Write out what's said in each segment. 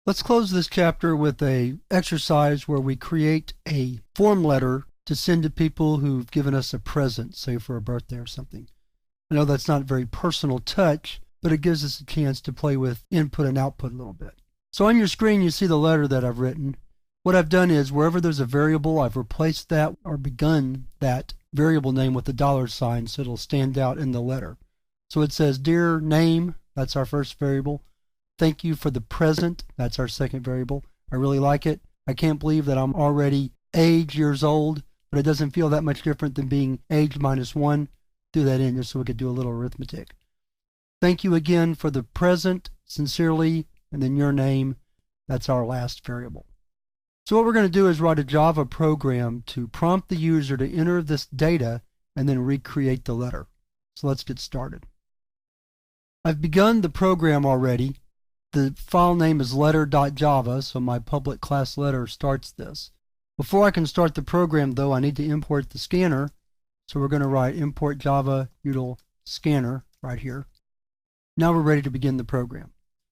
Let's close this chapter with a exercise where we create a form letter to send to people who've given us a present, say for a birthday or something. I know that's not a very personal touch, but it gives us a chance to play with input and output a little bit. So on your screen you see the letter that I've written. What I've done is wherever there's a variable, I've replaced that or begun that variable name with a $sign so it'll stand out in the letter. So it says, dear name, that's our first variable. Thank you for the present, that's our second variable. I really like it. I can't believe that I'm already age years old, but it doesn't feel that much different than being age -1. Do that in just so we could do a little arithmetic. Thank you again for the present, sincerely, and then your name, that's our last variable. So what we're going to do is write a Java program to prompt the user to enter this data and then recreate the letter. So let's get started. I've begun the program already. The file name is letter.java, so my public class letter starts this. Before I can start the program though, I need to import the scanner. So we're going to write import java util scanner right here. Now we're ready to begin the program.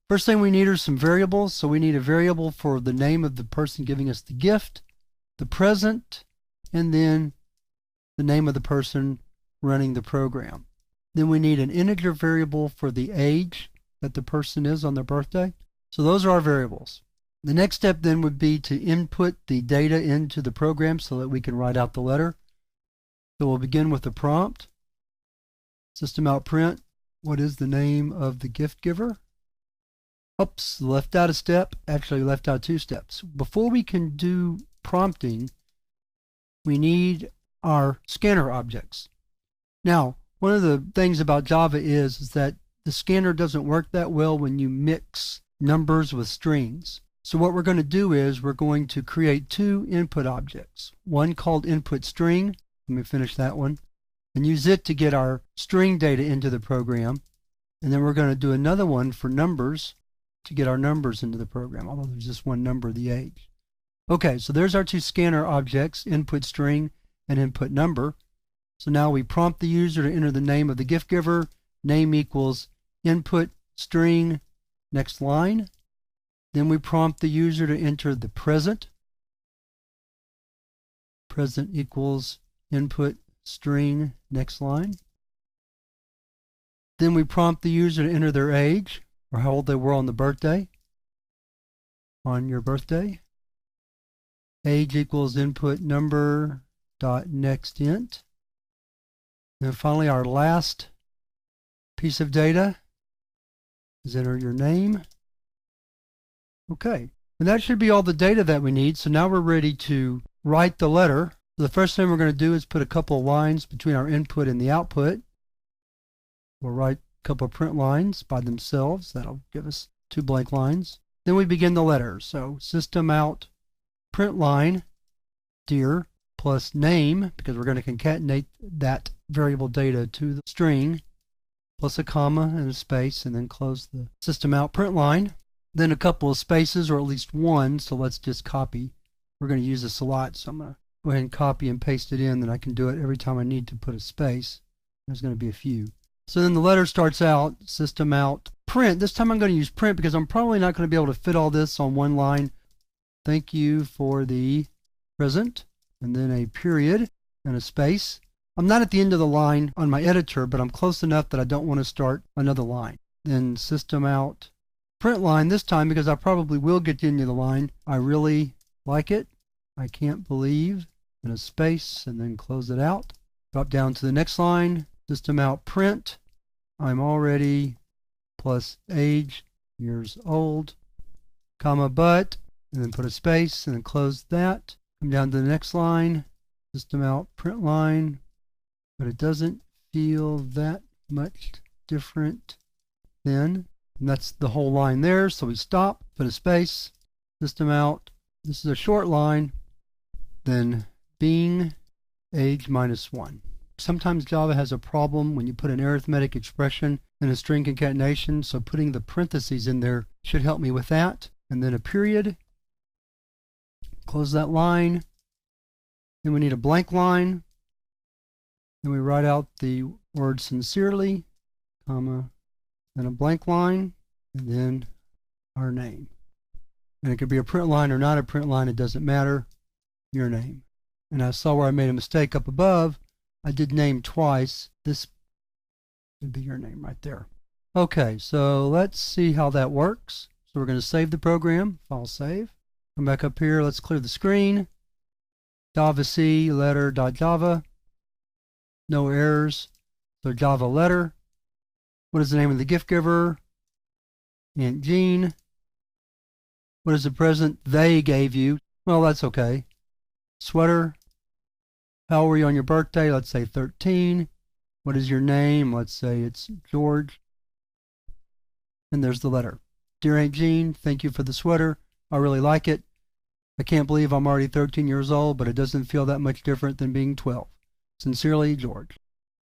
First thing we need are some variables. So we need a variable for the name of the person giving us the gift, the present, and then the name of the person running the program. Then we need an integer variable for the age that the person is on their birthday. So those are our variables. The next step then would be to input the data into the program so that we can write out the letter. So we'll begin with the prompt. System out print. What is the name of the gift giver? Oops, left out a step. Actually left out 2 steps. Before we can do prompting, we need our scanner objects. Now, one of the things about Java is that the scanner doesn't work that well when you mix numbers with strings. So what we're going to do is we're going to create 2 input objects. One called input string. Let me finish that one. And use it to get our string data into the program. And then we're going to do another one for numbers to get our numbers into the program, although there's just one number, the age. Okay, so there's our 2 scanner objects, input string and input number. So now we prompt the user to enter the name of the gift giver. Name equals input string, next line. Then we prompt the user to enter the present. Present equals input string, next line. Then we prompt the user to enter their age, or how old they were on the birthday, on your birthday. Age equals input number dot next int. And finally, our last piece of data is enter your name. Okay, and that should be all the data that we need. So now we're ready to write the letter. So the first thing we're going to do is put a couple of lines between our input and the output. We'll write a couple of print lines by themselves. That'll give us 2 blank lines. Then we begin the letter. So system out print line dear plus name, because we're going to concatenate that variable data to the string, plus a comma and a space, and then close the system out print line. Then a couple of spaces, or at least one, so let's just copy. We're going to use this a lot, so I'm going to go ahead and copy and paste it in, then I can do it every time I need to put a space. There's going to be a few. So then the letter starts out, system out print. This time I'm going to use print because I'm probably not going to be able to fit all this on one line. Thank you for the present, and then a period and a space. I'm not at the end of the line on my editor, but I'm close enough that I don't want to start another line. Then system out print line this time, because I probably will get to the end of the line. I really like it. I can't believe, and a space, and then close it out. Drop down to the next line, system out print. I'm already plus age, years old, comma, but, and then put a space, and then close that. Come down to the next line, system out print line, but it doesn't feel that much different then. And that's the whole line there, so we stop, put a space, system out. This is a short line, then being age -1. Sometimes Java has a problem when you put an arithmetic expression in a string concatenation, so putting the parentheses in there should help me with that. And then a period. Close that line. Then we need a blank line. Then we write out the word sincerely, comma, then a blank line, and then our name. And it could be a print line or not a print line, it doesn't matter. Your name. And I saw where I made a mistake up above. I did name twice. This would be your name right there. Okay, so let's see how that works. So we're going to save the program. File save. Come back up here. Let's clear the screen. Java C letter.java. No errors. So Java letter. What is the name of the gift giver? Aunt Jean. What is the present they gave you? Well, that's okay. Sweater. How old were you on your birthday? Let's say 13. What is your name? Let's say it's George. And there's the letter. Dear Aunt Jean, thank you for the sweater. I really like it. I can't believe I'm already 13 years old, but it doesn't feel that much different than being 12. Sincerely, George.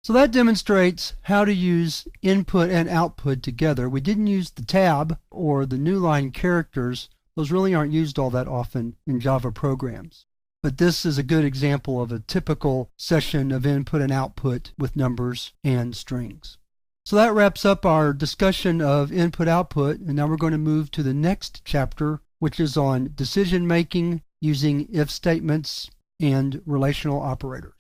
So that demonstrates how to use input and output together. We didn't use the tab or the new line characters. Those really aren't used all that often in Java programs. But this is a good example of a typical session of input and output with numbers and strings. So that wraps up our discussion of input-output, and now we're going to move to the next chapter, which is on decision making using if statements and relational operators.